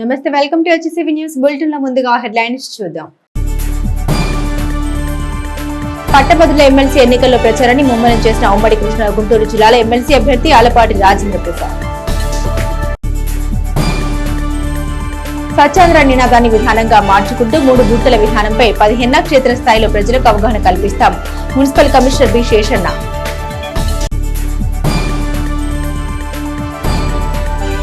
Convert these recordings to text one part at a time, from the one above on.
నమస్తే, welcome to HCV news bulletin లో ముందుగా హెడ్లైన్స్ చూద్దాం. పట్టభద్రుల ఎమ్మెల్సీ ఎన్నికల్లో ప్రచారాన్ని ముమ్మరం చేసిన ఉమ్మడి కృష్ణా గుంటూరు జిల్లాల ఎమ్మెల్సీ అభ్యర్థి ఆలపాటి రాజేంద్ర ప్రసాద్. స్వచ్ఛాంధ్ర నినాదాన్ని విధానంగా మార్చుకుంటూ 3 బూత్ల విధానంపై 15 క్షేత్రస్థాయిలో ప్రజలకు అవగాహన కల్పిస్తాం. Municipal commissioner B Seshanna.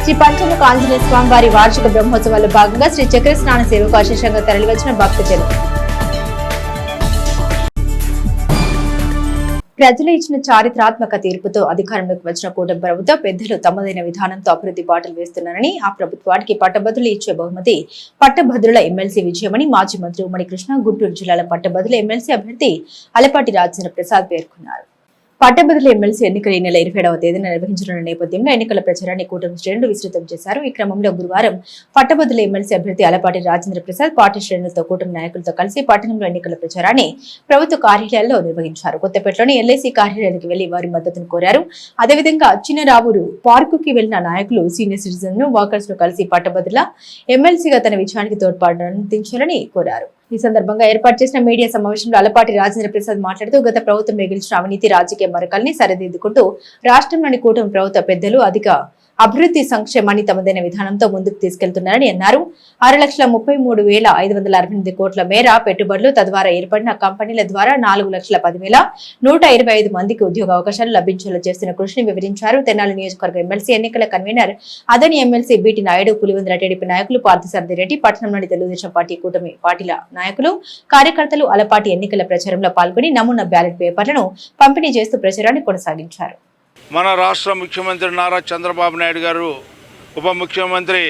Sri Panchamukha Anjaneya Swamy వారి వార్షిక బ్రహ్మోత్సవాల్లో భాగంగా శ్రీ చక్ర స్నాన సేవకు అశేషంగా తరలివచ్చిన భక్తజనులు. ప్రజలు ఇచ్చిన చారిత్రాత్మక తీర్పుతో అధికారంలోకి వచ్చిన కూటమి ప్రభుత్వం పెద్దలు తమదైన విధానంతో అభివృద్ధి బాటలు వేస్తున్నారని, ఆ ప్రభుత్వానికి పట్టభద్రులు ఇచ్చే బహుమతి పట్టభద్రుల ఎమ్మెల్సీ విజయమని మాజీ మంత్రి ఉమ్మడి కృష్ణా గుంటూరు జిల్లాల పట్టభద్రుల ఎమ్మెల్సీ అభ్యర్థి ఆలపాటి రాజేంద్ర ప్రసాద్ పేర్కొన్నారు. పట్టభద్రుల ఎమ్మెల్సీ ఎన్నికలు ఈ నెల 27వ తేదీన నిర్వహించనున్న నేపథ్యంలో ఎన్నికల ప్రచారాన్ని కూటమి శ్రేణులు విస్తృతం చేశారు. ఈ క్రమంలో గురువారం పట్టభద్రుల ఎమ్మెల్సీ అభ్యర్థి ఆలపాటి రాజేంద్ర ప్రసాద్ పార్టీ శ్రేణులతో కూటమి నాయకులతో కలిసి పట్టణంలో ఎన్నికల ప్రచారాన్ని ప్రభుత్వ కార్యాలయాల్లో నిర్వహించారు. కొత్తపేటలోని ఎల్ఐసి కార్యాలయానికి వెళ్లి వారి మద్దతును కోరారు. అదేవిధంగా చిన్నరావూరు పార్కుకి వెళ్లిన నాయకులు సీనియర్ సిటిజన్ వాకర్స్ ను కలిసి పట్టభద్రుల ఎమ్మెల్సీగా తన విజయానికి తోడ్పాటును అందించాలని కోరారు. ఈ సందర్భంగా ఏర్పాటు చేసిన మీడియా సమావేశంలో ఆలపాటి రాజేంద్ర ప్రసాద్ మాట్లాడుతూ గత ప్రభుత్వం మిగిల్చిన అవినీతి రాజకీయ మరకల్ని సరిదిద్దుకుంటూ రాష్ట్రంలోని కూటమి ప్రభుత్వ పెద్దలు అధిక అభివృద్ధి సంక్షేమాన్ని తమదైన విధానంతో ముందుకు తీసుకెళ్తున్నారని అన్నారు. 6,33,568 కోట్ల మేర పెట్టుబడులు, తద్వారా ఏర్పడిన కంపెనీల ద్వారా 4,10,125 మందికి ఉద్యోగ అవకాశాలు లభించేలా చేస్తున్న కృషిని వివరించారు. తెనాలి నియోజకవర్గ ఎమ్మెల్సీ ఎన్నికల కన్వీనర్ అదని MLC BT Naidu, Pulivendula TDP నాయకులు పార్థసారథి రెడ్డి, పట్టణంలోని తెలుగుదేశం పార్టీ కూటమి పార్టీల నాయకులు, కార్యకర్తలు ఆలపాటి ఎన్నికల ప్రచారంలో పాల్గొని నమూనా బ్యాలెట్ పేపర్లను పంపిణీ చేస్తూ ప్రచారాన్ని కొనసాగించారు. మన రాష్ట్ర ముఖ్యమంత్రి నారా చంద్రబాబు నాయుడు గారు, ఉప ముఖ్యమంత్రి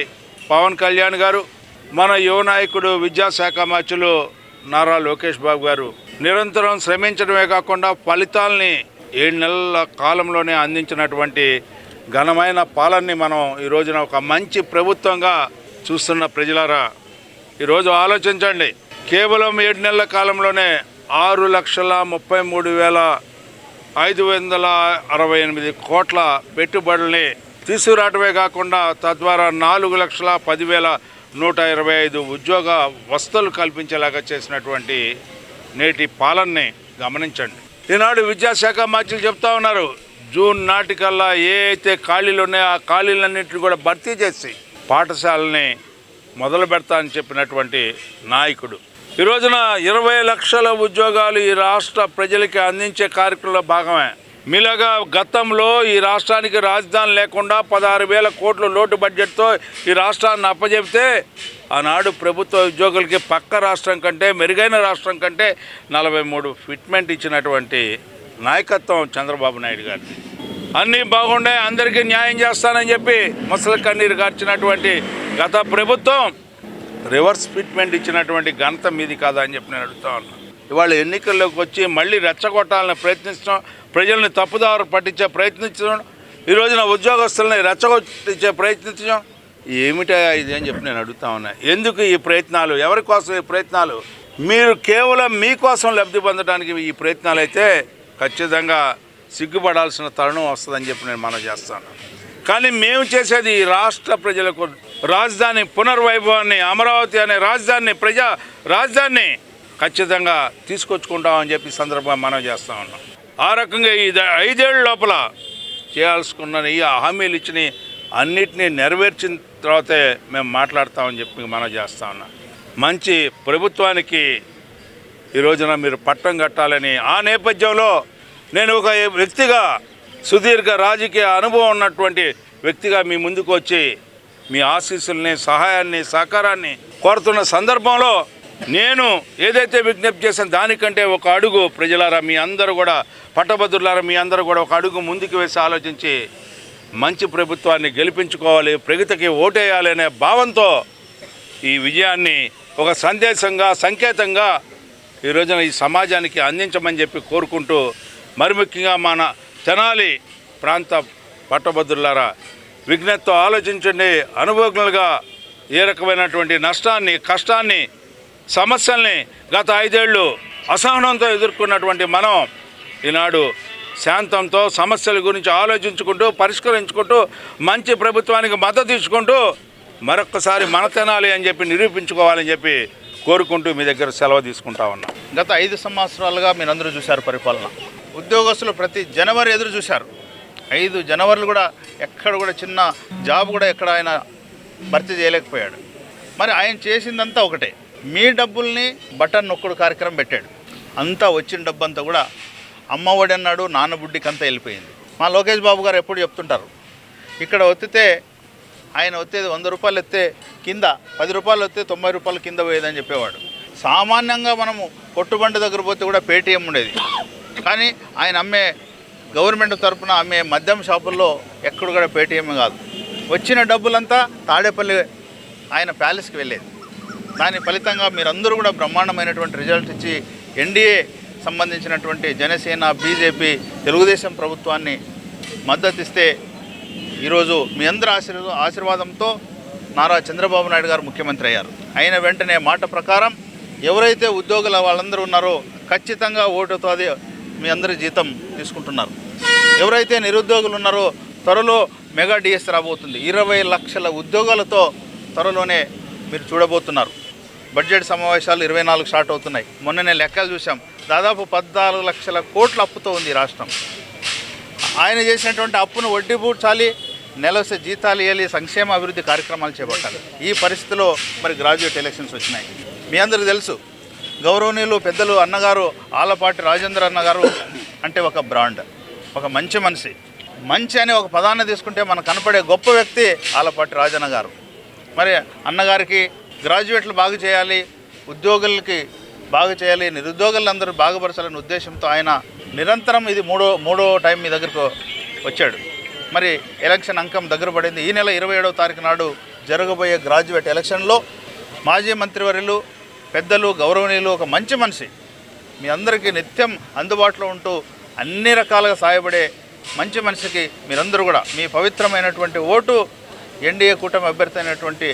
పవన్ కళ్యాణ్ గారు, మన యువ నాయకుడు విద్యాశాఖ మంత్రులు నారా లోకేష్ బాబు గారు నిరంతరం శ్రమించడమే కాకుండా ఫలితాలని 7 నెలల కాలంలోనే అందించినటువంటి ఘనమైన పాలనని మనం ఈ రోజున ఒక మంచి ప్రభుత్వంగా చూస్తున్న ప్రజలారా, ఈరోజు ఆలోచించండి. కేవలం 7 నెలల కాలంలోనే 6,33,568 కోట్ల పెట్టుబడుల్ని తీసుకురావడమే కాకుండా తద్వారా 4,10,125 ఉద్యోగ వసతులు కల్పించేలాగా చేసినటువంటి నేటి పాలనని గమనించండి. ఈనాడు విద్యాశాఖ మంత్రులు చెప్తా ఉన్నారు, జూన్ నాటికల్లా ఏ అయితే ఖాళీలు ఉన్నాయో ఆ ఖాళీలన్నింటినీ కూడా భర్తీ చేసి పాఠశాలని మొదలు పెడతా అని చెప్పినటువంటి నాయకుడు. ఈ రోజున 20 లక్షల ఉద్యోగాలు ఈ రాష్ట్ర ప్రజలకి అందించే కార్యక్రమంలో భాగమే. మీలాగా గతంలో ఈ రాష్ట్రానికి రాజధాని లేకుండా 16,000 కోట్ల లోటు బడ్జెట్తో ఈ రాష్ట్రాన్ని అప్పచెప్తే ఆనాడు ప్రభుత్వ ఉద్యోగులకి పక్క రాష్ట్రం కంటే, మెరుగైన రాష్ట్రం కంటే 43 ఫిట్మెంట్ ఇచ్చినటువంటి నాయకత్వం చంద్రబాబు నాయుడు గారిది. అన్నీ బాగుండే, అందరికీ న్యాయం చేస్తానని చెప్పి ముసలి కన్నీరు గార్చినటువంటి గత ప్రభుత్వం రివర్స్ ఫిట్మెంట్ ఇచ్చినటువంటి ఘనత మీది కాదా అని చెప్పి నేను అడుగుతా ఉన్నా. ఇవాళ ఎన్నికల్లోకి వచ్చి మళ్ళీ రెచ్చగొట్టాలని ప్రయత్నించడం, ప్రజల్ని తప్పుదారు పట్టించే ప్రయత్నించడం, ఈ రోజున ఉద్యోగస్తులని రెచ్చగొట్టించే ప్రయత్నించడం ఏమిటా ఇది అని చెప్పి నేను అడుగుతా ఉన్నా. ఎందుకు ఈ ప్రయత్నాలు? ఎవరి కోసం ఈ ప్రయత్నాలు? మీరు కేవలం మీకోసం లబ్ధి పొందడానికి ఈ ప్రయత్నాలు అయితే ఖచ్చితంగా సిగ్గుపడాల్సిన తరుణం వస్తుందని చెప్పి నేను మనవి చేస్తాను. కానీ మేము చేసేది ఈ రాష్ట్ర ప్రజలకు రాజధాని పునర్వైభవాన్ని, అమరావతి అనే రాజధానిని, ప్రజా రాజధానిని ఖచ్చితంగా తీసుకొచ్చుకుంటామని చెప్పి సందర్భంగా మనం చేస్తూ ఉన్నాం. ఆ రకంగా ఈ 5 ఏళ్ల లోపల చేయాల్సుకున్న ఈ హామీలు ఇచ్చిన అన్నిటినీ నెరవేర్చిన తర్వాతే మేము మాట్లాడతామని చెప్పి మనం చేస్తూ ఉన్నాం. మంచి ప్రభుత్వానికి ఈ రోజున మీరు పట్టం కట్టాలని, ఆ నేపథ్యంలో నేను ఒక వ్యక్తిగా, సుదీర్ఘ రాజకీయ అనుభవం ఉన్నటువంటి వ్యక్తిగా మీ ముందుకు వచ్చి మీ ఆశీస్సుల్ని, సహాయాన్ని, సహకారాన్ని కోరుతున్న సందర్భంలో నేను ఏదైతే విజ్ఞప్తి చేశాను దానికంటే ఒక అడుగు ప్రజలారా, మీ అందరూ కూడా, పట్టభద్రులారా, మీ అందరూ కూడా ఒక అడుగు ముందుకు వేసి ఆలోచించి మంచి ప్రభుత్వాన్ని గెలిపించుకోవాలి, ప్రగతికి ఓటేయాలి అనే భావంతో ఈ విజయాన్ని ఒక సందేశంగా, సంకేతంగా ఈ రోజున ఈ సమాజానికి అందించమని చెప్పి కోరుకుంటూ, మరి ముఖ్యంగా మన తెనాలి ప్రాంత పట్టభద్రులారా, విజ్ఞతతో ఆలోచించండి. అనుభవజ్ఞులుగా ఏ రకమైనటువంటి నష్టాన్ని, కష్టాన్ని, సమస్యల్ని గత 5 ఏళ్ళు అసహనంతో ఎదుర్కొన్నటువంటి మనం ఈనాడు శాంతంతో సమస్యల గురించి ఆలోచించుకుంటూ, పరిష్కరించుకుంటూ, మంచి ప్రభుత్వానికి మద్దతు ఇచ్చుకుంటూ మరొక్కసారి మన తెనాలి అని చెప్పి నిరూపించుకోవాలని చెప్పి కోరుకుంటూ మీ దగ్గర సెలవు తీసుకుంటా ఉన్నా. గత 5 సంవత్సరాలుగా మీరందరూ చూశారు పరిపాలన. ఉద్యోగస్తులు ప్రతి జనవరి ఎదురు చూశారు. 5 జనవరిలు కూడా ఎక్కడ కూడా చిన్న జాబ్ కూడా ఎక్కడ ఆయన భర్తీ చేయలేకపోయాడు. మరి ఆయన చేసిందంతా ఒకటే, మీ డబ్బుల్ని బటన్ నొక్కుడు కార్యక్రమం పెట్టాడు. అంతా వచ్చిన డబ్బు అంతా కూడా అమ్మఒడి అన్నాడు, నాన్నబుడ్డికి అంతా వెళ్ళిపోయింది. మా లోకేష్ బాబు గారు ఎప్పుడు చెప్తుంటారు, ఇక్కడ ఒత్తితే ఆయన ఒత్తేది 100 రూపాయలు ఎత్తే కింద 10 రూపాయలు వస్తే 90 రూపాయలు కింద పోయేదని చెప్పేవాడు. సామాన్యంగా మనము కొట్టుబండి దగ్గర పోతే కూడా పేటీఎం ఉండేది, కానీ ఆయన అమ్మే గవర్నమెంట్ తరఫున అమ్మే మద్యం షాపుల్లో ఎక్కడ కూడా పేటీఎం కాదు. వచ్చిన డబ్బులంతా తాడేపల్లి ఆయన ప్యాలెస్కి వెళ్ళేది. దాని ఫలితంగా మీరందరూ కూడా బ్రహ్మాండమైనటువంటి రిజల్ట్ ఇచ్చి ఎన్డీఏ సంబంధించినటువంటి జనసేన, బీజేపీ, తెలుగుదేశం ప్రభుత్వాన్ని మద్దతు ఇస్తే ఈరోజు మీ అందరి ఆశీర్వాదంతో నారా చంద్రబాబు నాయుడు గారు ముఖ్యమంత్రి అయ్యారు. అయిన వెంటనే మాట ప్రకారం ఎవరైతే ఉద్యోగుల వాళ్ళందరూ ఉన్నారో ఖచ్చితంగా ఓటుతో అది మీ అందరి జీతం తీసుకుంటున్నారు. ఎవరైతే నిరుద్యోగులు ఉన్నారో త్వరలో మెగా డిఎస్ రాబోతుంది. 20 లక్షల ఉద్యోగాలతో త్వరలోనే మీరు చూడబోతున్నారు. బడ్జెట్ సమావేశాలు 24 స్టార్ట్ అవుతున్నాయి. మొన్ననే లెక్కలు చూసాం, దాదాపు 14 లక్షల కోట్ల అప్పుతో ఉంది రాష్ట్రం. ఆయన చేసినటువంటి అప్పును వడ్డీ పూడ్చాలి, నెలసే జీతాలు ఇవ్వాలి, సంక్షేమ అభివృద్ధి కార్యక్రమాలు చేపట్టాలి. ఈ పరిస్థితిలో మరి గ్రాడ్యుయేట్ ఎలక్షన్స్ వచ్చినాయి. మీ అందరికీ తెలుసు, గౌరవనీయులు పెద్దలు అన్నగారు ఆలపాటి రాజేంద్ర అన్నగారు అంటే ఒక బ్రాండ్, ఒక మంచి మనిషి. మంచి అని ఒక పదాన్ని తీసుకుంటే మనకు కనపడే గొప్ప వ్యక్తి ఆలపాటి రాజన్న గారు. మరి అన్నగారికి గ్రాడ్యుయేట్లు బాగు చేయాలి, ఉద్యోగులకి బాగు చేయాలి, నిరుద్యోగులందరూ బాగుపరచాలనే ఉద్దేశంతో ఆయన నిరంతరం ఇది మూడో టైం మీ దగ్గరకు వచ్చాడు. మరి ఎలక్షన్ అంకం దగ్గర పడింది. ఈ నెల 27వ తారీఖు నాడు జరగబోయే గ్రాడ్యుయేట్ ఎలక్షన్లో మాజీ మంత్రివర్యులు పెద్దలు గౌరవనీయులు ఒక మంచి మనిషి మీ అందరికీ నిత్యం అందుబాటులో ఉంటూ అన్ని రకాలుగా సహాయపడే మంచి మనిషికి మీరందరూ కూడా మీ పవిత్రమైనటువంటి ఓటు ఎన్డీఏ కూటమి అభ్యర్థి అయినటువంటి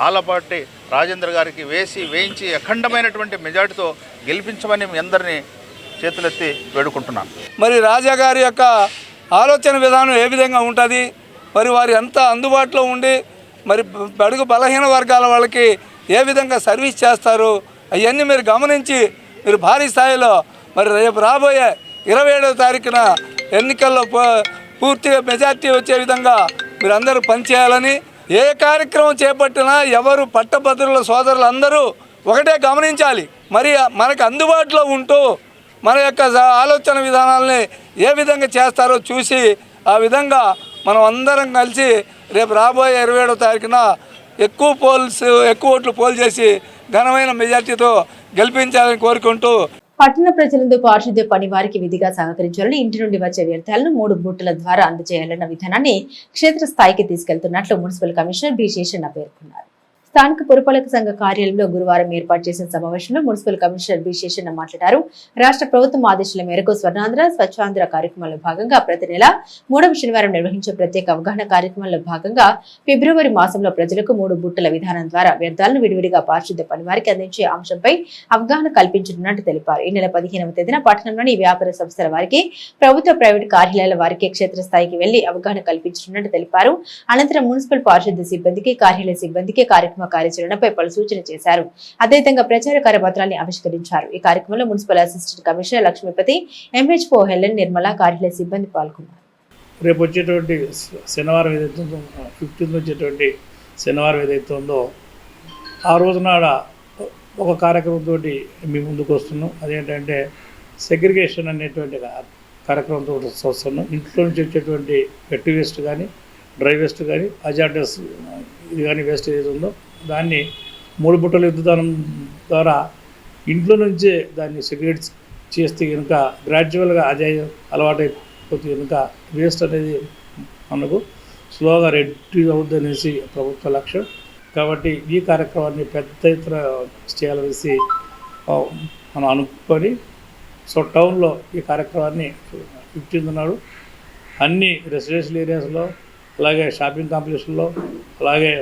ఆలపాటి రాజేంద్ర గారికి వేయించి అఖండమైనటువంటి మెజార్టీతో గెలిపించమని మీ అందరినీ చేతులెత్తి వేడుకుంటున్నాను. మరి రాజా గారి యొక్క ఆలోచన విధానం ఏ విధంగా ఉంటుంది, మరి వారు ఎంత అందుబాటులో ఉండి మరి బడుగు బలహీన వర్గాల వాళ్ళకి ఏ విధంగా సర్వీస్ చేస్తారు, అవన్నీ మీరు గమనించి మీరు భారీ స్థాయిలో మరి రేపు రాబోయే 27వ తారీఖున ఎన్నికల్లో పూర్తిగా మెజార్టీ వచ్చే విధంగా మీరు అందరూ పనిచేయాలని, ఏ కార్యక్రమం చేపట్టినా ఎవరు పట్టభద్రుల సోదరులు అందరూ ఒకటే గమనించాలి. మరి మనకు అందుబాటులో ఉంటూ మన యొక్క ఆలోచన విధానాలని ఏ విధంగా చేస్తారో చూసి ఆ విధంగా మనం అందరం కలిసి రేపు రాబోయే 27వ తారీఖున ఎక్కువ ఓట్లు పోల్ చేసి ఘనమైన మెజార్టీతో గెలిపించాలని కోరుకుంటూ పట్టణ ప్రజలందు పారిశుద్ధ్య పని వారికి విధిగా సహకరించాలని, ఇంటి నుండి వచ్చే వ్యర్థాలను 3 బూట్ల ద్వారా అందజేయాలన్న విధానాన్ని క్షేత్రస్థాయికి తీసుకెళ్తున్నట్లు మున్సిపల్ కమిషనర్ బి శేషన్న పేర్కొన్నారు. స్థానిక పురపాలక సంఘ కార్యాలయంలో గురువారం ఏర్పాటు చేసిన సమావేశంలో మున్సిపల్ కమిషనర్ బి శేషన్న మాట్లాడారు. రాష్ట్ర ప్రభుత్వం ఆదేశాల మేరకు స్వర్ణాంధ్ర స్వచ్ఛాంధ్ర కార్యక్రమంలో భాగంగా ప్రతి నెల 3వ శనివారం నిర్వహించే ప్రత్యేక అవగాహన కార్యక్రమంలో భాగంగా ఫిబ్రవరి మాసంలో ప్రజలకు 3 బుట్టల విధానం ద్వారా వ్యర్థాలను విడివిడిగా పారిశుద్ధ్య పని వారికి అందించే అంశంపై అవగాహన కల్పించనున్నట్టు తెలిపారు. ఈ నెల 15వ తేదీన పట్టణంలోని వ్యాపార సంస్థల వారికి, ప్రభుత్వ ప్రైవేటు కార్యాలయాల వారికి క్షేత్రస్థాయికి వెళ్లి అవగాహన కల్పించనున్నట్టు తెలిపారు. అనంతరం మున్సిపల్ పారిశుద్ధ్య సిబ్బందికి, కార్యాలయ సిబ్బందికి కార్యక్రమ కార్యాచరణపై పలు సూచన చేశారు. అదేవిధంగా ప్రచార కరపత్రాన్ని ఆవిష్కరించారు. ఈ కార్యక్రమంలో municipal assistant commissioner Lakshmipathi, MHO Helen, Nirmala, కార్యాలయ సిబ్బంది పాల్గొన్నారు. రేపు వచ్చేటువంటి శనివారం ఏదైతే ఉందో 15 వచ్చేటువంటి శనివారం ఏదైతే ఉందో ఆ రోజునాడ ఒక కార్యక్రమంతో మేము ముందుకు వస్తున్నాం. అదేంటంటే సెగ్రిగేషన్ అనేటువంటి కార్యక్రమంతో వస్తున్నాం. ఇంట్లో నుంచి వచ్చేటువంటి వెట్ వేస్ట్ కానీ, డ్రై వేస్ట్ కానీ, హజార్డస్ ఇది కానీ వేస్ట్ ఏది ఉందో దాన్ని 3 బుట్టల విధానం ద్వారా ఇంట్లో నుంచే దాన్ని సెగ్రిగేట్ చేస్తే కనుక గ్రాడ్యువల్గా అదే అలవాటైపోతే కనుక వేస్ట్ అనేది మనకు స్లోగా రెడ్యూస్ అవుద్ది అనేసి ప్రభుత్వ లక్ష్యం. కాబట్టి ఈ కార్యక్రమాన్ని పెద్ద ఎత్తున చేయాలనేసి మనం అనుకొని టౌన్లో ఈ కార్యక్రమాన్ని 15 నాడు అన్ని రెసిడెన్షియల్ ఏరియాస్లో, అలాగే షాపింగ్ కాంప్లెక్స్లో, అలాగే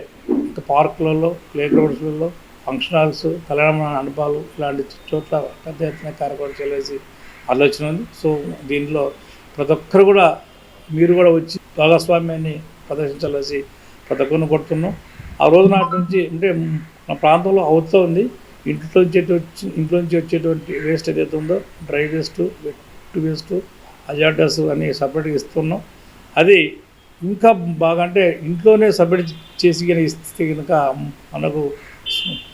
పార్కులలో, ప్లే గ్రౌండ్స్లలో, ఫంక్షన్ హాల్స్, కళ్యాణ మండపాలు ఇలాంటి చోట్ల పెద్ద ఎత్తున కార్యక్రమం చేయాల్సి ఆలోచన ఉంది. సో దీనిలో ప్రతి ఒక్కరు కూడా మీరు కూడా వచ్చి భాగస్వామ్యాన్ని ప్రదర్శించాల్సి ప్రతి ఒక్కరిని కొడుతున్నాం. ఆ రోజు నాటి నుంచి అంటే మన ప్రాంతంలో అవుతూ ఉంది. ఇంట్లో నుంచి వచ్చేటువంటి వేస్ట్ ఏదైతే ఉందో డ్రై వేస్ట్, వెట్ వేస్ట్, అజాడస్ అని సపరేట్గా ఇస్తున్నాం. అది ఇంకా బాగా అంటే ఇంట్లోనే సపరేట్ చేసి ఇస్తే కనుక మనకు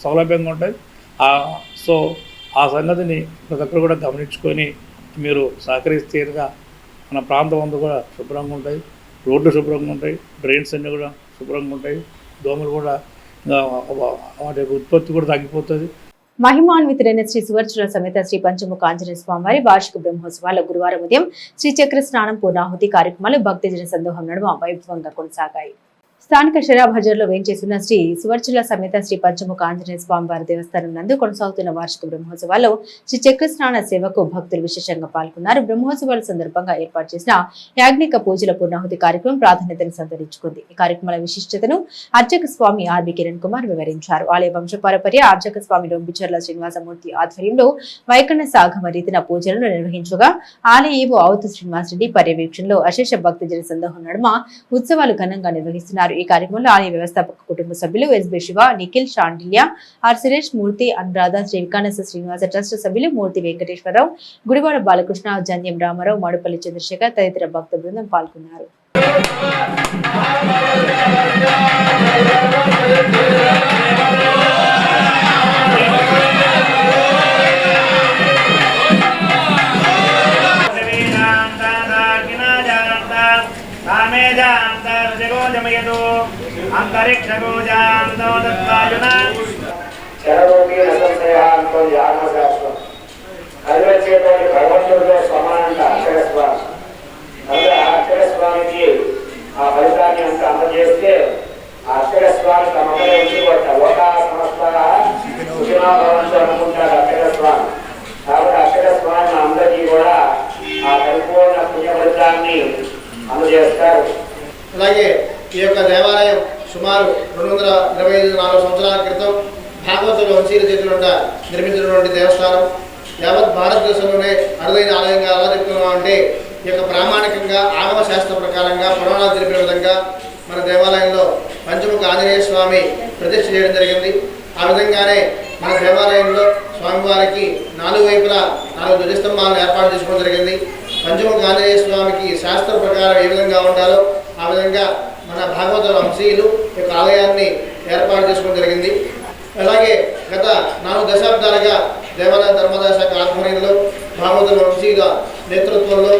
సౌలభ్యంగా ఉంటుంది. సో ఆ సంగతిని ప్రతి ఒక్కరు కూడా గమనించుకొని మీరు సహకరిస్తే కనుక మన ప్రాంతం అంతా కూడా శుభ్రంగా ఉంటాయి, రోడ్లు శుభ్రంగా ఉంటాయి, డ్రైన్స్ అన్నీ కూడా శుభ్రంగా ఉంటాయి, దోమలు కూడా వాటి యొక్క ఉత్పత్తి కూడా తగ్గిపోతుంది. మహిమాన్వితుడైన శ్రీ సువర్చల సమేత శ్రీ పంచముఖ ఆంజనేయ స్వామివారి వార్షిక బ్రహ్మోత్సవాలు గురువారం ఉదయం శ్రీ చక్ర స్నానం పూర్ణాహుతి కార్యక్రమాలు భక్తజన సందోహం నడుమ వైభవంగా కొనసాగాయి. స్థానిక షరా బజార్లో వేంచేసిన శ్రీ సువర్చల సమేత శ్రీ పంచముఖ ఆంజనేయ స్వామివారి దేవస్థానం నందు కొనసాగుతున్న వార్షిక బ్రహ్మోత్సవాల్లో శ్రీ చక్ర స్నాన సేవకు భక్తులు విశేషంగా పాల్గొన్నారు. బ్రహ్మోత్సవాల సందర్భంగా ఏర్పాటు చేసిన యాజ్ఞిక పూజల పూర్ణాహుతి కార్యక్రమం ప్రాధాన్యతను సంతరించుకుంది. ఈ కార్యక్రమాల విశిష్టతను అర్చక స్వామి ఆర్బి కిరణ్ కుమార్ వివరించారు. ఆలయ వంశపారపర్య అర్చక స్వామి డొంబిచర్ల శ్రీనివాసమూర్తి ఆధ్వర్యంలో వైకన్న సాగమ రీతిన పూజలను నిర్వహించగా ఆలయ ఈవో అవతు శ్రీనివాసరెడ్డి పర్యవేక్షణలో అశేష భక్తజన సందోహం నడుమ ఉత్సవాలు ఘనంగా నిర్వహిస్తున్నారు. ఈ కార్యక్రమంలో ఆలయ వ్యవస్థాపక కుటుంబ సభ్యులు SB Siva, Nikhil, Shandilya, R Suresh Murthy, Anuradha, Sri Vikhanasa Srinivasa trust సభ్యులు మూర్తి వెంకటేశ్వరరావు, గుడివాడ బాలకృష్ణ, జన్యం రామారావు, మాడుపల్లి చంద్రశేఖర్ తదితర భక్త బృందం పాల్గొన్నారు. కలివచ్చేటువంటి భగవంతుడితో సమానంట అక్షరస్వామి. అక్షరస్వామికి ఆ ఫలితాన్ని అంత అందజేస్తే ఆ అక్షరస్వామి తమకలే ఉంచుకోట లోకా సమస్త సుఖినాభవంతు అనుకుంటాడు అక్షరస్వామి. కాబట్టి అక్షరస్వామి అందరికీ కూడా ఆ పరిపూర్ణ పుణ్య ఫలితాన్ని అందజేస్తారు. అలాగే ఈ యొక్క దేవాలయం సుమారు 225-4 సంవత్సరాల క్రితం భాగవతుల వంశీల చేతులుంట నిర్మించినటువంటి దేవస్థానం. యావత్ భారతదేశంలోనే అరుదైన ఆలయంగా ఎలా చెప్తున్నామంటే ఈ యొక్క ప్రామాణికంగా ఆగమ శాస్త్ర ప్రకారంగా పురాణాలు తెలిపిన విధంగా మన దేవాలయంలో పంచముఖ ఆంజనేయ స్వామి ప్రతిష్ఠ చేయడం జరిగింది. ఆ విధంగానే మన దేవాలయంలో స్వామివారికి 4 వైపులా 4 ధ్వజస్తంభాలను ఏర్పాటు చేసుకోవడం జరిగింది. పంచముఖ ఆంజనేయ స్వామికి శాస్త్ర ప్రకారం ఏ విధంగా ఉండాలో ఆ విధంగా మన భాగవతుల వంశీయులు ఈ యొక్క ఆలయాన్ని ఏర్పాటు చేసుకోవడం జరిగింది. అలాగే గత 4 దశాబ్దాలుగా దేవాలయ ధర్మదాయ శాఖ ఆధ్వర్యంలో భాగవతుల వంశీయుల నేతృత్వంలో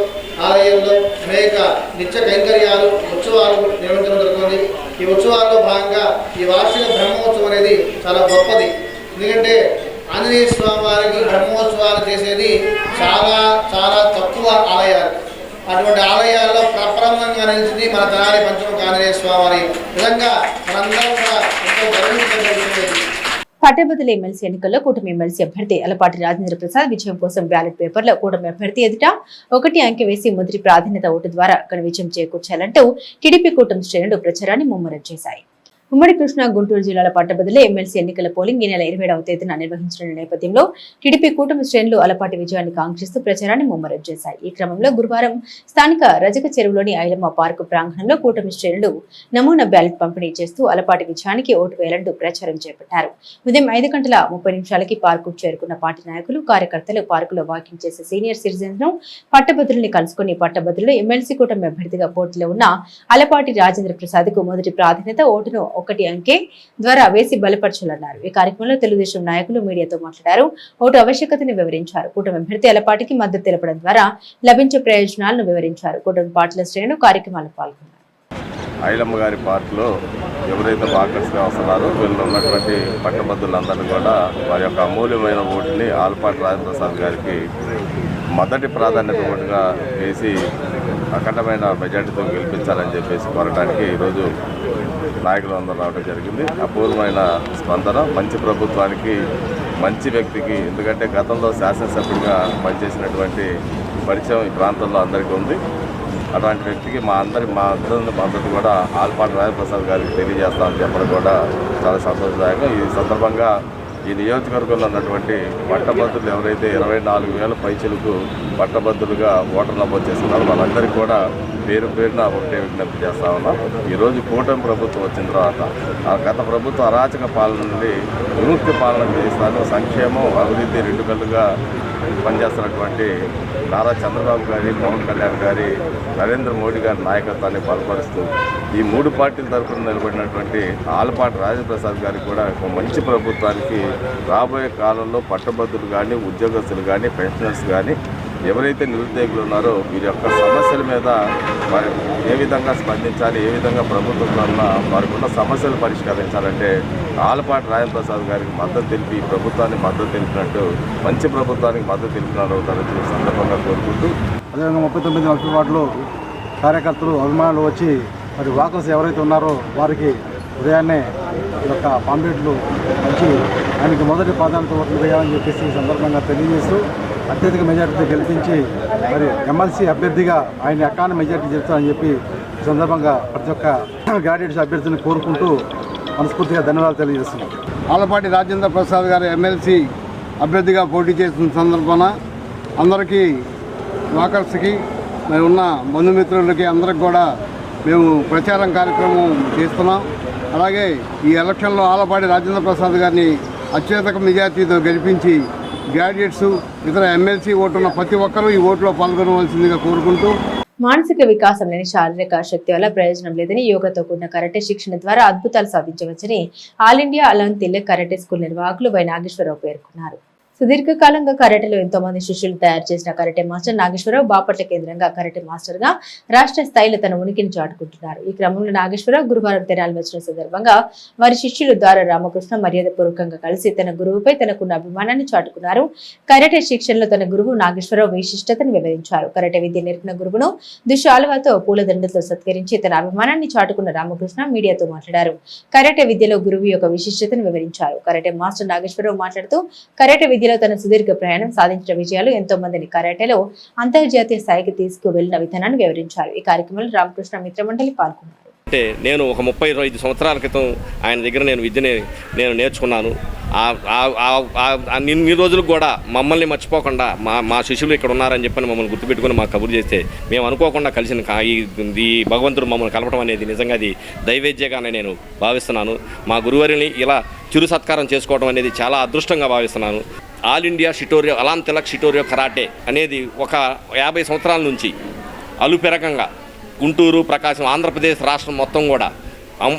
ఆలయంలో అనేక నిత్య కైంకర్యాలు, ఉత్సవాలు నిర్వహించడం జరుగుతుంది. ఈ ఉత్సవాల్లో భాగంగా ఈ వార్షిక బ్రహ్మోత్సవం అనేది చాలా గొప్పది. ఎందుకంటే ఆంజనేయ స్వామి వారికి బ్రహ్మోత్సవాలు చేసేది చాలా చాలా తక్కువ ఆలయాలు. అటువంటి ఆలయాల్లో ప్రప్రథమంగా నిలిచింది మన తెనాలి పంచముఖ ఆంజనేయ స్వామి వారి. విధంగా మనందరం కూడా ఎంతో గర్వించగలుగుతుంది. పట్టభద్రుల ఎమ్మెల్సీ ఎన్నికల్లో కూటమి ఎమ్మెల్సీ అభ్యర్థి అలపాటి రాజేంద్ర ప్రసాద్ విజయం కోసం బ్యాలెట్ పేపర్లో కూటమి అభ్యర్థి ఎదుట 1 అంకె వేసి మొదటి ప్రాధాన్యత ఓటు ద్వారా ఘన విజయం చేకూర్చాలంటూ టీడీపీ కూటమి శ్రేణులు ప్రచారాన్ని ముమ్మరం చేశాయి. ఉమ్మడి కృష్ణా, గుంటూరు జిల్లాల పట్టభద్రుల ఎమ్మెల్సీ ఎన్నికల పోలింగ్ ఈ నెల 27వ తేదీన నిర్వహించనున్న నేపథ్యంలో టీడీపీ కూటమి శ్రేణులు అలపాటి విజయాన్ని కాంక్షిస్తూ ప్రచారాన్ని ముమ్మరం చేశాయి. ఈ క్రమంలో గురువారం స్థానిక రజక చెరువులోని ఐలమ్మ పార్కు ప్రాంగణంలో కూటమి శ్రేణులు నమూనా బ్యాలెట్ పంపిణీ చేస్తూ అలపాటి విజయానికి ఓటు వేయాలంటూ ప్రచారం చేపట్టారు. ఉదయం 5:30 పార్కు చేరుకున్న పార్టీ నాయకులు, కార్యకర్తలు పార్కులో వాకింగ్ చేసే సీనియర్ సిటిజన్స్ ను పట్టభద్రుల్ని కలుసుకుని పట్టభద్రులు ఎమ్మెల్సీ కూటమి అభ్యర్థిగా పోటీలో ఉన్న అలపాటి రాజేంద్ర ప్రసాద్ కు మొదటి ప్రాధాన్యత ఓటును 1 అంకె ద్వారా వేసి బలపరచాలన్నారు. ఈ కార్యక్రమంలో తెలుగుదేశం నాయకులు మీడియాతో మాట్లాడారు. ఓటు ఆవశ్యకతను వివరించారు. కూటమి అభ్యర్థి అలపాటికి మద్దతు తెలపడం ద్వారా లభించే ప్రయోజనాలను వివరించారు. కూటమి పార్టీల శ్రేణులు కార్యక్రమాల్లో పాల్గొన్నారు. ఐలమ్మ గారి పార్కులో ఎవరైతే వాకర్స్గా వస్తున్నారో వీళ్ళు ఉన్నటువంటి పట్టభద్రులందరూ కూడా వారి యొక్క అమూల్యమైన ఓటుని ఆలపాటి రాజప్రసాద్ గారికి మొదటి ప్రాధాన్యత ఓటుగా వేసి అఖండమైన మెజార్టీతో గెలిపించాలని చెప్పేసి కోరడానికి ఈరోజు నాయకులు అందరూ రావడం జరిగింది. అపూర్వమైన స్పందన, మంచి ప్రభుత్వానికి, మంచి వ్యక్తికి. ఎందుకంటే గతంలో శాసనసభ్యుడిగా పనిచేసినటువంటి పరిచయం ఈ ప్రాంతంలో అందరికీ ఉంది. అలాంటి వ్యక్తికి మా అందరి మద్దతు కూడా ఆలపాటి రాజప్రసాద్ గారికి తెలియజేస్తామని చెప్పడం కూడా చాలా సంతోషదాయకం. ఈ సందర్భంగా ఈ నియోజకవర్గంలో ఉన్నటువంటి పట్టభద్రులు ఎవరైతే 24,000 పైచిలకు పట్టభద్రులుగా ఓటర్ నమోదు చేసుకున్నారో వాళ్ళందరికీ కూడా పేరు పేరున ఒకటే విజ్ఞప్తి చేస్తా ఉన్నాం. ఈరోజు కూటమి ప్రభుత్వం వచ్చిన తర్వాత ఆ గత ప్రభుత్వ అరాచక పాలన నుండి విముక్తి పాలన చేస్తాను, సంక్షేమం అభివృద్ధి రెండు కళ్ళుగా పనిచేస్తున్నటువంటి నారా చంద్రబాబు గారి, పవన్ కళ్యాణ్ గారి, నరేంద్ర మోడీ గారి నాయకత్వాన్ని బలపరుస్తూ ఈ 3 పార్టీల తరఫున నిలబడినటువంటి ఆలపాటి రాజప్రసాద్ గారికి కూడా ఒక మంచి ప్రభుత్వానికి రాబోయే కాలంలో పట్టభద్రులు కానీ, ఉద్యోగస్తులు కానీ, పెన్షనర్స్ కానీ, ఎవరైతే నిరుద్యోగులు ఉన్నారో వీరి యొక్క సమస్యల మీద వారి ఏ విధంగా స్పందించాలి, ఏ విధంగా ప్రభుత్వం తరఫున వారికి ఉన్న సమస్యలు పరిష్కరించాలంటే ఆలపాటి రాజప్రసాద్ గారికి మద్దతు తెలిపి ప్రభుత్వానికి మద్దతు తెలిపినట్టు మంచి ప్రభుత్వానికి మద్దతు తెలిపినారు తరచు సందర్భంగా కోరుకుంటూ అదేవిధంగా 39 లక్షల వార్డులో కార్యకర్తలు అభిమానులు వచ్చి మరి వాకర్స్ ఎవరైతే ఉన్నారో వారికి ఉదయాన్నే ఈ యొక్క పాంప్లెట్లు మంచి ఆయనకి మొదటి ప్రాధాన్యత ఓట్లు వేయాలని చెప్పేసి ఈ సందర్భంగా తెలియజేస్తూ అత్యధిక మెజార్టీతో గెలిపించి మరి ఎమ్మెల్సీ అభ్యర్థిగా ఆయన ఎక్కాన మెజార్టీ చెప్తారని చెప్పి ఈ సందర్భంగా ప్రతి ఒక్క గ్రాడ్యుయేట్స్ అభ్యర్థిని కోరుకుంటూ మనస్ఫూర్తిగా ధన్యవాదాలు తెలియజేస్తున్నాం. ఆలపాటి రాజేంద్ర ప్రసాద్ గారు ఎమ్మెల్సీ అభ్యర్థిగా పోటీ చేసిన సందర్భాన అందరికీ వాకర్స్కి మరి ఉన్న బంధుమిత్రులకి అందరికి కూడా మేము ప్రచారం కార్యక్రమం చేస్తున్నాం. అలాగే ఈ ఎలక్షన్లో ఆలపాటి రాజేంద్ర ప్రసాద్ గారిని అత్యధిక మెజార్టీతో గెలిపించి గ్రాడ్యుయేట్స్ ఇతర ఎమ్మెల్సీ ఓటున్న ప్రతి ఒక్కరూ ఈ ఓటులో పాల్గొనవలసిందిగా కోరుకుంటూ మానసిక వికాసం లేని శారీరక శక్తి వల్ల ప్రయోజనం లేదని యోగాతో కూడిన కరాటే శిక్షణ ద్వారా అద్భుతాలు సాధించవచ్చని ఆల్ ఇండియా అలాన్ తిలక్ కరాటే స్కూల్ నిర్వాహకులు వై నాగేశ్వరరావు పేర్కొన్నారు. సుదీర్ఘకాలంగా కరాటేలో ఎంతో మంది శిష్యులు తయారు చేసిన కరాటే మాస్టర్ నాగేశ్వరరావు బాపట్ల కేంద్రంగా కరాటే మాస్టర్ గా రాష్ట్ర స్థాయిలో తన ఉనికిని చాటుకుంటున్నారు. ఈ క్రమంలో నాగేశ్వరరావు గురువారం తెనాలి వచ్చిన సందర్భంగా వారి శిష్యులు ద్వారా రామకృష్ణ మర్యాదపూర్వకంగా కలిసి తన గురువుపై తనకున్న అభిమానాన్ని చాటుకున్నారు. కరాటే శిక్షణలో తన గురువు నాగేశ్వరరావు విశిష్టతను వివరించారు. కరాటే విద్య నేర్పిన గురువును దుశాలువాతో పూలదండతో సత్కరించి తన అభిమానాన్ని చాటుకున్న రామకృష్ణ మీడియాతో మాట్లాడారు. కరాటే విద్యలో గురువు యొక్క విశిష్టతను వివరించారు. కరాటే మాస్టర్ నాగేశ్వరరావు మాట్లాడుతూ కరాటే విద్యలో తన సుదీర్ఘ ప్రయాణం సాధించిన విజయాలు ఎంతో మందిని కరాటేలో అంతర్జాతీయ స్థాయికి తీసుకువెళ్లిన విధానాన్ని వివరించారు. ఈ కార్యక్రమంలో రామకృష్ణ మిత్రమండలి పాల్గొన్నారు. అంటే నేను ఒక 35 సంవత్సరాల క్రితం ఆయన దగ్గర నేను విద్యని నేర్చుకున్నాను. ఇన్ని రోజులకు కూడా మమ్మల్ని మర్చిపోకుండా మా శిష్యులు ఇక్కడ ఉన్నారని చెప్పని మమ్మల్ని గుర్తుపెట్టుకుని మాకు కబురు చేస్తే మేము అనుకోకుండా కలిసిన ఈ భగవంతుడు మమ్మల్ని కలపడం అనేది నిజంగా అది దైవేద్యగానే నేను భావిస్తున్నాను. మా గురువారిని ఇలా చిరు సత్కారం చేసుకోవడం అనేది చాలా అదృష్టంగా భావిస్తున్నాను. ఆల్ ఇండియా షిటోరియో అలాన్ తిలక్ షిటోరియో కరాటే అనేది ఒక 50 సంవత్సరాల నుంచి అలుపెరగంగా గుంటూరు, ప్రకాశం, ఆంధ్రప్రదేశ్ రాష్ట్రం మొత్తం కూడా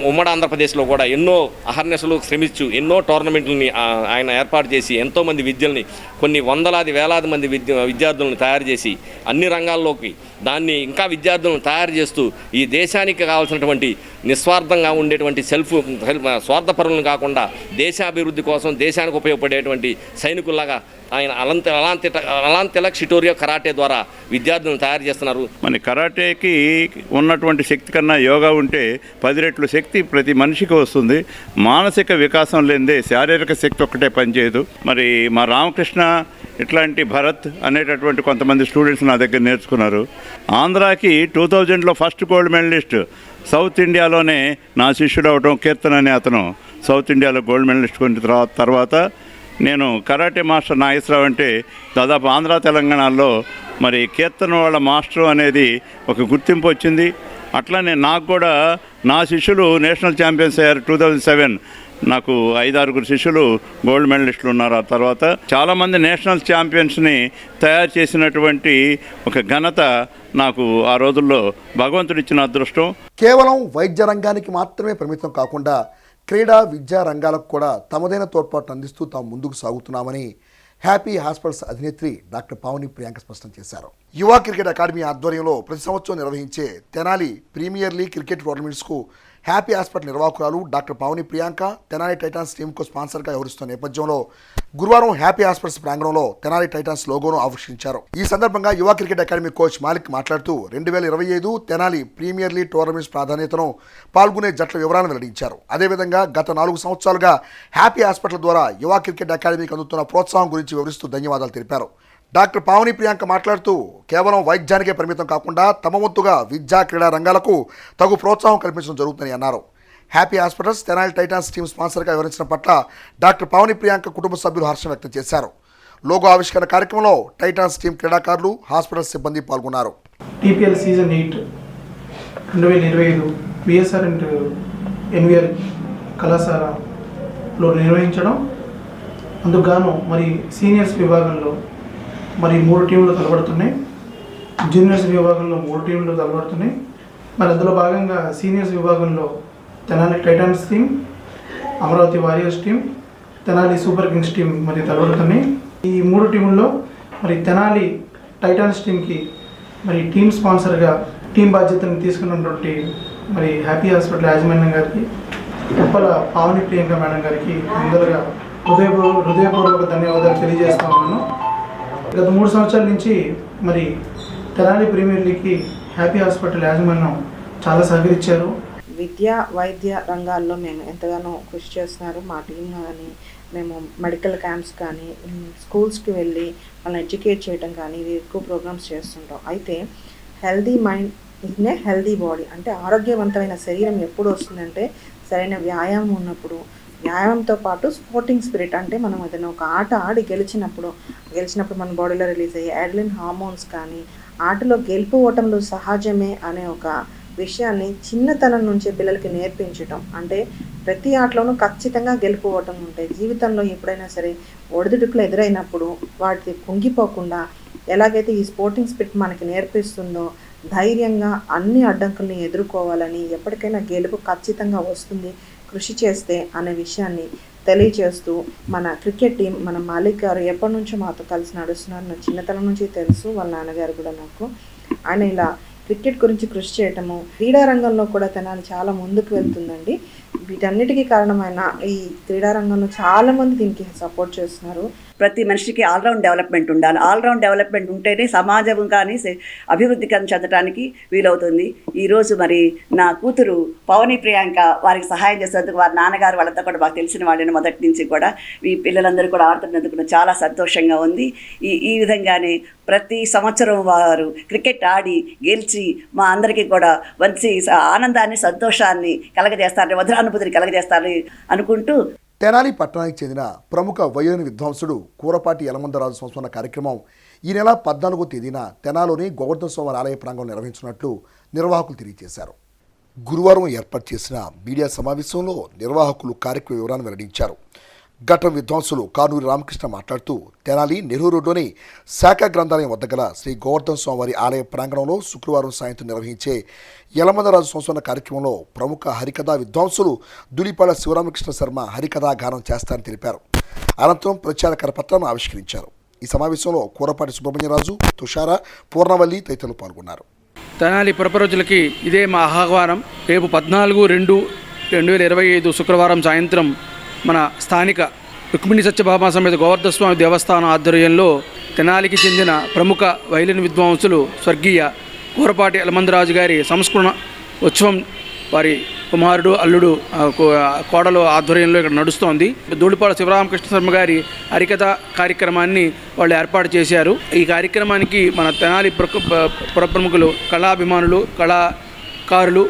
ఉమ్మడి ఆంధ్రప్రదేశ్లో కూడా ఎన్నో అహర్నిశలు శ్రమించు ఎన్నో టోర్నమెంట్లని ఆయన ఏర్పాటు చేసి ఎంతోమంది విద్యల్ని కొన్ని వందలాది వేలాది మంది విద్యార్థులను తయారు చేసి అన్ని రంగాల్లోకి దాన్ని ఇంకా విద్యార్థులను తయారు చేస్తూ ఈ దేశానికి కావాల్సినటువంటి నిస్వార్థంగా ఉండేటువంటి స్వార్థపరులను కాకుండా దేశాభివృద్ధి కోసం దేశానికి ఉపయోగపడేటువంటి సైనికుల్లాగా ఆయన అలాన్ తిలక్ షిటోరియో కరాటే ద్వారా విద్యార్థులను తయారు చేస్తున్నారు. మన కరాటేకి ఉన్నటువంటి శక్తి కన్నా యోగా ఉంటే 10 రెట్లు శక్తి ప్రతి మనిషికి వస్తుంది. మానసిక వికాసం లేనిదే శారీరక శక్తి ఒక్కటే పనిచేయదు. మరి మా రామకృష్ణ ఇట్లాంటి భరత్ అనేటటువంటి కొంతమంది స్టూడెంట్స్ నా దగ్గర నేర్చుకున్నారు. ఆంధ్రాకి 2000లో ఫస్ట్ గోల్డ్ మెడలిస్ట్, సౌత్ ఇండియాలోనే నా శిష్యుడు అవడం కీర్తన్ అనే అతను సౌత్ ఇండియాలో గోల్డ్ మెడలిస్ట్ కొన్న తర్వాత నేను కరాటే మాస్టర్ నాగేశ్వరరావు అంటే దాదాపు ఆంధ్ర తెలంగాణలో మరి కీర్తన వాళ్ళ మాస్టర్ అనేది ఒక గుర్తింపు వచ్చింది. అట్లానే నాకు కూడా నా శిష్యులు నేషనల్ ఛాంపియన్స్ అయ్యారు. 2007 నాకు 5-6 శిష్యులు గోల్డ్ మెడలిస్టులు ఉన్నారు. ఆ తర్వాత చాలామంది నేషనల్ ఛాంపియన్స్ని తయారు చేసినటువంటి ఒక ఘనత నాకు ఆ రోజుల్లో భగవంతుడిచ్చిన అదృష్టం. కేవలం వైద్య రంగానికి మాత్రమే పరిమితం కాకుండా క్రీడా విద్యా రంగాలకు కూడా తమదైన తోడ్పాటు అందిస్తూ తాము ముందుకు సాగుతున్నామని హ్యాపీ హాస్పిటల్స్ అధినేత్రి డాక్టర్ పావని ప్రియాంక స్పష్టం చేశారు. యువ క్రికెట్ అకాడమీ ఆధ్వర్యంలో ప్రతి సంవత్సరం నిర్వహించే తెనాలి ప్రీమియర్ లీగ్ క్రికెట్ టోర్నమెంట్స్కు హ్యాపీ హాస్పిటల్ నిర్వాహకురాలు డాక్టర్ పావని ప్రియాంక తెనాలి టైటాన్స్ టీంకు స్పాన్సర్గా వ్యవహరిస్తున్న నేపథ్యంలో గురువారం హ్యాపీ హాస్పిటల్స్ ప్రాంగణంలో తెనాలి టైటాన్స్ లోగోను ఆవిష్కరించారు. ఈ సందర్భంగా యువ క్రికెట్ అకాడమీ కోచ్ మాలిక్ మాట్లాడుతూ 2025 తెనాలి ప్రీమియర్ లీగ్ టోర్నమెంట్స్ ప్రాధాన్యతను, పాల్గొనే జట్ల వివరాలను వెల్లడించారు. అదేవిధంగా గత 4 సంవత్సరాలుగా హ్యాపీ హాస్పిటల్ ద్వారా యువ క్రికెట్ అకాడమీకి అందుతున్న ప్రోత్సాహం గురించి వివరిస్తూ ధన్యవాదాలు తెలిపారు. డాక్టర్ పావని ప్రియాంక మాట్లాడుతూ కేవలం వైద్యానికే పరిమితం కాకుండా తమ వంతుగా విద్యా క్రీడా రంగాలకు తగు ప్రోత్సాహం కల్పించడం జరుగుతుందని అన్నారు. Happy hospitals Tenali Titans team స్పాన్సర్గా వివరించిన పట్ల డాక్టర్ పావని ప్రియాంక కుటుంబ సభ్యులు హర్షం వ్యక్తం చేశారు. లోగో ఆవిష్కరణ కార్యక్రమంలో టైటాన్స్ టీం క్రీడాకారులు, హాస్పిటల్ సిబ్బంది పాల్గొన్నారు. TPL season 8 2025 BSR and NVR కళాశాలలో నిర్వహించడం, అందుకు గాను మరి సీనియర్స్ విభాగంలో మరి 3 టీంలు తలపడుతున్నాయి, జూనియర్స్ విభాగంలో 3 టీంలు తలపడుతున్నాయి. మరి అందులో భాగంగా సీనియర్స్ విభాగంలో Tenali Titans team, Amaravati warriors team, Tenali super Kings team మరి తలపడుతున్నాయి. ఈ 3 టీముల్లో మరి తెనాలి టైటాన్స్ టీంకి మరి టీం స్పాన్సర్గా టీం బాధ్యతను తీసుకున్నటువంటి మరి హ్యాపీ హాస్పిటల్ యాజమాన్యం గారికి, ఉప్పల పావని ప్రియాంక మేడం గారికి ముందరగా హృదయపూర్వక ధన్యవాదాలు తెలియజేస్తా ఉన్నాను. గత 3 సంవత్సరాల నుంచి మరి తెనాలి ప్రీమియర్ లీగ్కి హ్యాపీ హాస్పిటల్ యాజమాన్యం చాలా సహకరించారు. విద్య వైద్య రంగాల్లో మేము ఎంతగానో కృషి చేస్తున్నారు. మా టీం కానీ మేము మెడికల్ క్యాంప్స్ కానీ స్కూల్స్కి వెళ్ళి వాళ్ళని ఎడ్యుకేట్ చేయడం కానీ ఇవి ఎక్కువ ప్రోగ్రామ్స్ చేస్తుంటాం. అయితే హెల్దీ మైండ్ ఇన్నే హెల్దీ బాడీ అంటే ఆరోగ్యవంతమైన శరీరం ఎప్పుడు వస్తుందంటే సరైన వ్యాయామం ఉన్నప్పుడు, వ్యాయామంతో పాటు స్పోర్టింగ్ స్పిరిట్ అంటే మనం ఏదైనా ఒక ఆట ఆడి గెలిచినప్పుడు మన బాడీలో రిలీజ్ అయ్యే అడ్రినలిన్ హార్మోన్స్ కానీ, ఆటలో గెలుపు ఓటములు సహజమే అనే ఒక విషయాన్ని చిన్నతనం నుంచే పిల్లలకి నేర్పించడం. అంటే ప్రతి ఆటలోనూ ఖచ్చితంగా గెలుపు ఓటం ఉంటాయి. జీవితంలో ఎప్పుడైనా సరే ఒడిదుడుకులు ఎదురైనప్పుడు వాటి కుంగిపోకుండా ఎలాగైతే ఈ స్పోర్టింగ్ స్పిరిట్ మనకి నేర్పిస్తుందో ధైర్యంగా అన్ని అడ్డంకుల్ని ఎదుర్కోవాలని, ఎప్పటికైనా గెలుపు ఖచ్చితంగా వస్తుంది కృషి చేస్తే అనే విషయాన్ని తెలియజేస్తూ మన క్రికెట్ టీం, మన మాలిక్ గారు ఎప్పటి నుంచో మాతో కలిసి నడుస్తున్నారు. నా చిన్నతనం నుంచి తెలుసు, వాళ్ళ నాన్నగారు కూడా నాకు. ఆయన ఇలా క్రికెట్ గురించి కృషి చేయటము, క్రీడా రంగంలో కూడా తెనాలి చాలా ముందుకు వెళ్తుందండి. వీటన్నిటికీ కారణమైన ఈ క్రీడా రంగంలో చాలామంది దీనికి సపోర్ట్ చేస్తున్నారు. ప్రతి మనిషికి ఆల్రౌండ్ డెవలప్మెంట్ ఉండాలి. ఆల్రౌండ్ డెవలప్మెంట్ ఉంటేనే సమాజం కానీ అభివృద్ధి చెందడానికి వీలవుతుంది. ఈరోజు మరి నా కూతురు పవని ప్రియాంక వారికి సహాయం చేసేందుకు వారి నాన్నగారు వాళ్ళంతా కూడా మాకు తెలిసిన వాళ్ళని మొదటి నుంచి కూడా ఈ పిల్లలందరూ కూడా ఆడుతున్నందుకు చాలా సంతోషంగా ఉంది. ఈ విధంగానే ప్రతి సంవత్సరం వారు క్రికెట్ ఆడి గెలిచి మా అందరికీ కూడా మంచి ఆనందాన్ని, సంతోషాన్ని కలగజేస్తారని, మధురానుభూతిని కలగజేస్తారని అనుకుంటూ తెనాలి పట్టణానికి చెందిన ప్రముఖ వయోలిన్ విద్వాంసుడు కూరపాటి యలమందరాజు సంస్మరణ కార్యక్రమం ఈ నెల 14వ తేదీన తెనాలిలోని గోవర్ధన స్వామి ఆలయ ప్రాంగణంలో నిర్వహించినట్లు నిర్వాహకులు తెలియజేశారు. గురువారం ఏర్పాటు చేసిన మీడియా సమావేశంలో నిర్వాహకులు కార్యక్రమ వివరాన్ని వెల్లడించారు. ఘటం విద్వాంసులు కానూరి రామకృష్ణ మాట్లాడుతూ తెనాలి నెహ్రూ రోడ్లోని శాఖ గ్రంథాలయం వద్ద గల శ్రీ గోవర్ధన స్వామివారి ఆలయ ప్రాంగణంలో శుక్రవారం సాయంత్రం నిర్వహించే యలమందరాజు సంస్మరణ కార్యక్రమంలో ప్రముఖ హరికథా విద్వాంసులు దులిపాల శివరామకృష్ణ శర్మ హరికథా గానం చేస్తారని తెలిపారు. అనంతరం ప్రచార కరపత్రాన్ని ఆవిష్కరించారు. ఈ సమావేశంలో కూరపాటి సుబ్రహ్మణ్యరాజు, తుషార, పూర్ణవల్లి తదితరులు పాల్గొన్నారు. తెనాలి పురప్రజలకి ఇదే మా ఆహ్వానం. రేపు 14/2/2025 శుక్రవారం సాయంత్రం మన స్థానిక రుక్మిణి సత్యభామ సమేత గోవర్ధన స్వామి దేవస్థానం ఆధ్వర్యంలో తెనాలికి చెందిన ప్రముఖ వైలిన్ విద్వాంసులు స్వర్గీయ కూరపాటి యలమందరాజు గారి సంస్మరణ ఉత్సవం వారి కుమారుడు, అల్లుడు, కోడలు ఆధ్వర్యంలో ఇక్కడ నడుస్తోంది. ధూళిపాల శివరామకృష్ణ శర్మ గారి హరికథ కార్యక్రమాన్ని వాళ్ళు ఏర్పాటు చేశారు. ఈ కార్యక్రమానికి మన తెనాలి పురప్రముఖులు, కళాభిమానులు, కళాకారులు,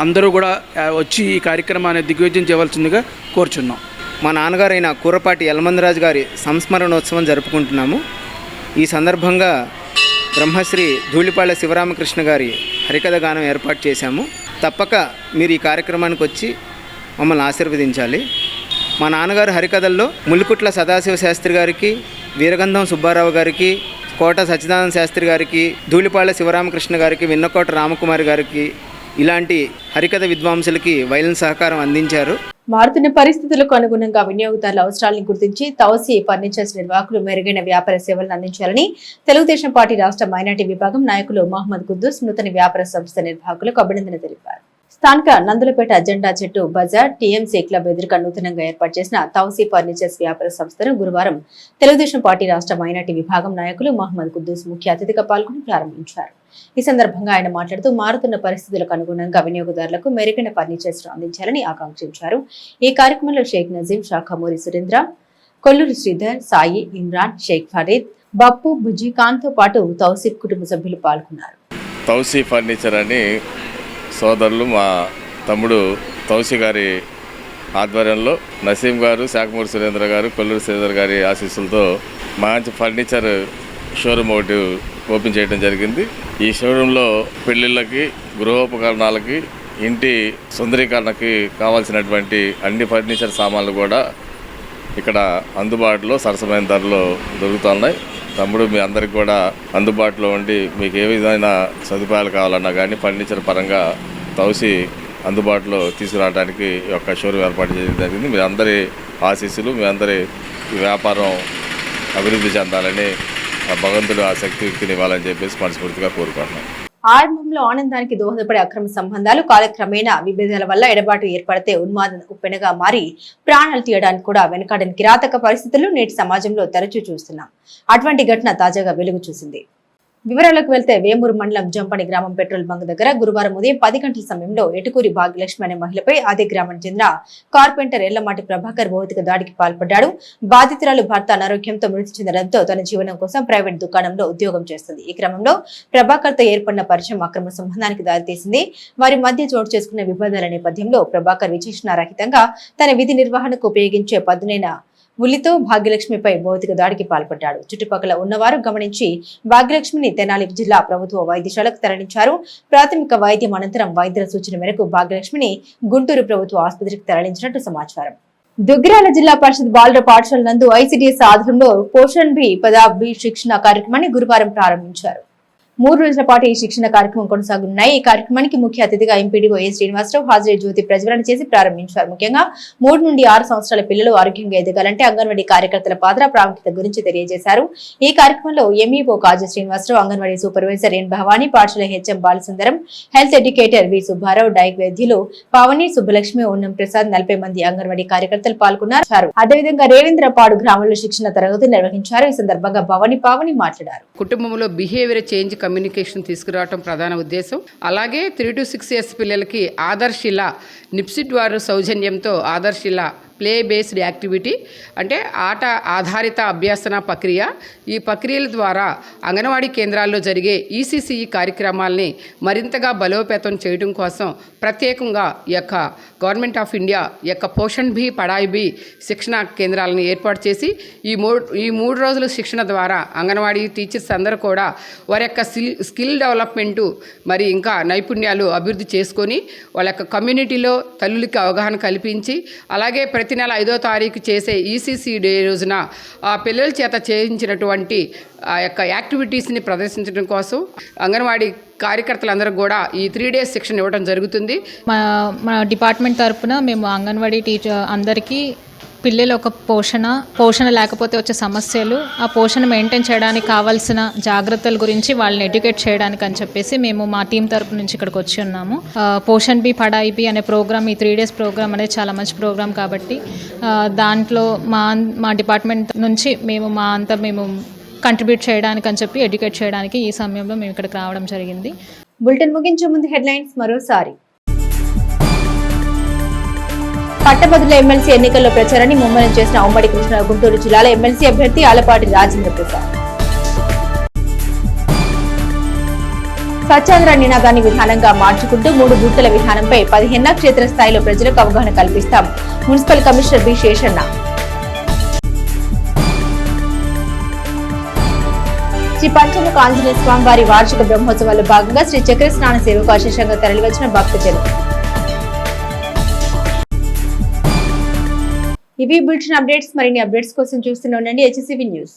అందరూ కూడా వచ్చి ఈ కార్యక్రమాన్ని దిగ్విజయం చేయవలసిందిగా కోరుచున్నాం. మా నాన్నగారైన కూరపాటి యలమందరాజు గారి సంస్మరణోత్సవం జరుపుకుంటున్నాము. ఈ సందర్భంగా బ్రహ్మశ్రీ ధూళిపాళ శివరామకృష్ణ గారి హరికథ గానం ఏర్పాటు చేశాము. తప్పక మీరు ఈ కార్యక్రమానికి వచ్చి మమ్మల్ని ఆశీర్వదించాలి. మా నాన్నగారు హరికథల్లో ములుకుట్ల సదాశివ శాస్త్రి గారికి, వీరగంధం సుబ్బారావు గారికి, కోట సచ్చిదానంద శాస్త్రి గారికి, ధూళిపాళ శివరామకృష్ణ గారికి, విన్నకోట రామకుమారి గారికి ఇలాంటి హరికథ విద్వాంసులకి వైలిన్ సహకారం అందించారు. మారుతున్న పరిస్థితులకు అనుగుణంగా వినియోగదారుల అవసరాలను గుర్తించి తౌసీ ఫర్నిచర్స్ నిర్వాహకులు మెరుగైన వ్యాపార సేవలను అందించాలని తెలుగుదేశం పార్టీ రాష్ట్ర మైనార్టీ విభాగం నాయకులు మహమ్మద్ కుద్దూస్ నూతన వ్యాపార సంస్థ నిర్వాహకులకు అభినందన తెలిపారు. స్థానిక నందులపేట అజెండా చెట్టు బజార్ టీఎంసీ క్లబ్ ఎదురుగా నూతనంగా ఏర్పాటు చేసిన తౌసీ ఫర్నిచర్స్ వ్యాపార సంస్థను గురువారం తెలుగుదేశం పార్టీ రాష్ట్ర మైనార్టీ విభాగం నాయకులు మహమ్మద్ కుద్దూస్ ముఖ్య అతిథిగా పాల్గొని ప్రారంభించారు. ఈ సందర్భంగా ఆయన మాట్లాడుతూ మారుతున్న పరిస్థితులకు అనుగుణంగా వినియోగదారులకు మెరుగైన ఫర్నిచర్స్ అందించాలని ఆకాంక్షించారు. ఈ కార్యక్రమంలో షేక్ నజీం, షాఖమూరి సురేంద్ర, కొల్లూరి శ్రీధర్, సాయి, ఇమ్రాన్, షేక్ ఫరీద్, బప్పు, బుజ్జి ఖాన్ తో పాటు తౌసీఫ్ కుటుంబ సభ్యులు పాల్గొన్నారు. తౌసీ ఫర్నిచర్ అని సోదరులు మా తమ్ముడు తౌసి గారి ఆధ్వర్యంలో నసీం గారు, శాఖమూరి సురేంద్ర గారు, కొల్లూరు శ్రీధర్ గారి ఆశీస్సులతో మంచి ఫర్నిచర్ షోరూమ్ ఒకటి ఓపెన్ చేయడం జరిగింది. ఈ షోరూంలో పెళ్ళిళ్ళకి, గృహోపకరణాలకి, ఇంటి సుందరీకరణకి కావాల్సినటువంటి అన్ని ఫర్నిచర్ సామాన్లు కూడా ఇక్కడ అందుబాటులో సరసమైన ధరలో దొరుకుతున్నాయి. తమ్ముడు మీ అందరికి కూడా అందుబాటులో ఉండి మీకు ఏ విధమైన సదుపాయాలు కావాలన్నా కానీ ఫర్నిచర్ పరంగా తౌసి అందుబాటులో తీసుకురావడానికి ఈ యొక్క షోరూమ్ ఏర్పాటు చేయడం జరిగింది. మీ అందరి ఆశీస్సులు, మీ అందరి వ్యాపారం అభివృద్ధి చెందాలని భగవంతుడు ఆ శక్తిని ఇవ్వాలని చెప్పేసి మనస్ఫూర్తిగా కోరుకుంటున్నాం. ఆరంభంలో ఆనందానికి దోహదపడే అక్రమ సంబంధాలు కాలక్రమేణా విభేదాల వల్ల ఎడబాటు ఏర్పడితే ఉన్మాద ఉప్పెనగా మారి ప్రాణాలు తీయడానికి కూడా వెనకాడని కిరాతక పరిస్థితులు నేటి సమాజంలో తరచూ చూస్తున్నాం. అటువంటి ఘటన తాజాగా వెలుగు చూసింది. వివరాలకు వెళ్తే వేమూరు మండలం జంపని గ్రామం పెట్రోల్ బంక్ దగ్గర గురువారం ఉదయం 10 గంటల సమయంలో ఎటుకూరి భాగ్యలక్ష్మి అనే మహిళపై అదే గ్రామానికి చెందిన కార్పెంటర్ ఎల్లమాటి ప్రభాకర్ భౌతిక దాడికి పాల్పడ్డాడు. బాధితురాలు భర్త అనారోగ్యంతో మృతి చెందడంతో తన జీవనం కోసం ప్రైవేట్ దుకాణంలో ఉద్యోగం చేస్తుంది. ఈ క్రమంలో ప్రభాకర్తో ఏర్పడిన పరిచయం అక్రమ సంబంధానికి దారితీసింది. వారి మధ్య చోటు చేసుకున్న వివాదాల నేపథ్యంలో ప్రభాకర్ విచక్షణారహితంగా తన విధి నిర్వహణకు ఉపయోగించే పదునైన ఉల్లితో భాగ్యలక్ష్మిపై భౌతిక దాడికి పాల్పడ్డాడు. చుట్టుపక్కల ఉన్నవారు గమనించి భాగ్యలక్ష్మిని తెనాలి జిల్లా ప్రభుత్వ వైద్యశాలకు తరలించారు. ప్రాథమిక వైద్యం అనంతరం వైద్యుల సూచన మేరకు భాగ్యలక్ష్మిని గుంటూరు ప్రభుత్వ ఆసుపత్రికి తరలించినట్టు సమాచారం. దుగ్గిరాల జిల్లా పరిషత్ బాలుర పాఠశాల నందు ఐసిడిఎస్ ఆధ్వర్యంలో పోషణ్ బి పదాబి శిక్షణ కార్యక్రమాన్ని గురువారం ప్రారంభించారు. 3 రోజుల పాటు ఈ శిక్షణ కార్యక్రమం కొనసాగున్నాయి. ఈ కార్యక్రమానికి ముఖ్య అతిథిగా ఎంపీడీఓ ఏ శ్రీనివాసరావు హాజరై జ్యోతి ప్రజ్వలన చేసి ప్రారంభించారు. ముఖ్యంగా 3 నుండి 6 సంవత్సరాల పిల్లలు ఆరోగ్యంగా ఎదగాలంటే అంగన్వాడీ కార్యకర్తల పాత్ర ప్రాముఖ్యత గురించి తెలియజేశారు. ఈ కార్యక్రమంలో ఎంఈఓ కాజ శ్రీనివాసరావు, అంగన్వాడీ సూపర్వైజర్ ఎన్ భవానీ, పాఠశాల హెచ్ఎం బాలసుందరం, హెల్త్ ఎడ్యుకేటర్ వి సుబ్బారావు, డైక్ వైద్యులు పావని, సుబ్బలక్ష్మి, ఉన్నం ప్రసాద్, 40 మంది అంగన్వాడీ కార్యకర్తలు పాల్గొన్నారు. అదేవిధంగా రేవేంద్రపాడు గ్రామంలో శిక్షణ తరగతులు నిర్వహించారు. ఈ సందర్భంగా పావని మాట్లాడారు. కుటుంబంలో బిహేవియర్ చేంజ్ కమ్యూనికేషన్ తీసుకురావడం ప్రధాన ఉద్దేశం. అలాగే 3 to 6 years పిల్లలకి ఆదర్శిల నిప్సిట్ వారు సౌజన్యంతో ఆదర్శిల ప్లే బేస్డ్ యాక్టివిటీ అంటే ఆట ఆధారిత అభ్యసన ప్రక్రియ. ఈ ప్రక్రియల ద్వారా అంగన్వాడీ కేంద్రాల్లో జరిగే ఈసీసీఈ కార్యక్రమాల్ని మరింతగా బలోపేతం చేయడం కోసం ప్రత్యేకంగా ఈ యొక్క గవర్నమెంట్ ఆఫ్ ఇండియా యొక్క పోషణ్ బి పడాయి బి శిక్షణ కేంద్రాలను ఏర్పాటు చేసి ఈ మూడు రోజుల శిక్షణ ద్వారా అంగన్వాడీ టీచర్స్ అందరూ కూడా వారి యొక్క స్కిల్ డెవలప్మెంటు మరి ఇంకా నైపుణ్యాలు అభివృద్ధి చేసుకొని వాళ్ళ యొక్క కమ్యూనిటీలో తల్లులకి అవగాహన కల్పించి అలాగే ప్రతి నెల 5వ తారీఖు చేసే ఈసీసీ డే రోజున ఆ పిల్లల చేత చేయించినటువంటి ఆ యొక్క యాక్టివిటీస్ని ప్రదర్శించడం కోసం అంగన్వాడీ కార్యకర్తలందరూ కూడా ఈ 3 days శిక్షణ ఇవ్వడం జరుగుతుంది. మా డిపార్ట్మెంట్ తరఫున మేము అంగన్వాడీ టీచర్ అందరికీ పిల్లలు ఒక పోషణ లేకపోతే వచ్చే సమస్యలు, ఆ పోషణ మెయింటైన్ చేయడానికి కావాల్సిన జాగ్రత్తల గురించి వాళ్ళని ఎడ్యుకేట్ చేయడానికి అని చెప్పేసి మేము మా టీం తరపు నుంచి ఇక్కడికి వచ్చి ఉన్నాము. పోషణ్ బి పడాయి బి అనే ప్రోగ్రామ్, ఈ 3 days ప్రోగ్రామ్ అనేది చాలా మంచి ప్రోగ్రామ్ కాబట్టి దాంట్లో మా డిపార్ట్మెంట్ నుంచి మేము కంట్రిబ్యూట్ చేయడానికి అని చెప్పి ఎడ్యుకేట్ చేయడానికి ఈ సమయంలో మేము ఇక్కడికి రావడం జరిగింది. బులెటిన్ ముగించే ముందు హెడ్లైన్స్ మరోసారి. పట్టభద్రుల ఎమ్మెల్సీ ఎన్నికల్లో ప్రచారాన్ని ముమ్మరం చేసిన ఉమ్మడి కృష్ణా గుంటూరు జిల్లాల ఎమ్మెల్సీ అభ్యర్థి ఆలపాటి రాజేంద్ర ప్రసాద్. స్వచ్ఛాంధ్ర నినాదాన్ని విధానంగా మార్చుకుంటూ 3 గుంటల విధానంపై 15 క్షేత్రస్థాయిలో ప్రజలకు అవగాహన కల్పిస్తాం. Municipal commissioner B Seshanna. Sri Panchamukha Anjaneya Swamy వారి వార్షిక బ్రహ్మోత్సవాల్లో భాగంగా శ్రీ చక్ర స్నాన సేవకు అశేషంగా తరలివచ్చిన భక్తజనం. ఇవి బులెటిన్ అప్డేట్స్. మరిన్ని అప్డేట్స్ కోసం చూస్తూనే ఉండండి HCV న్యూస్.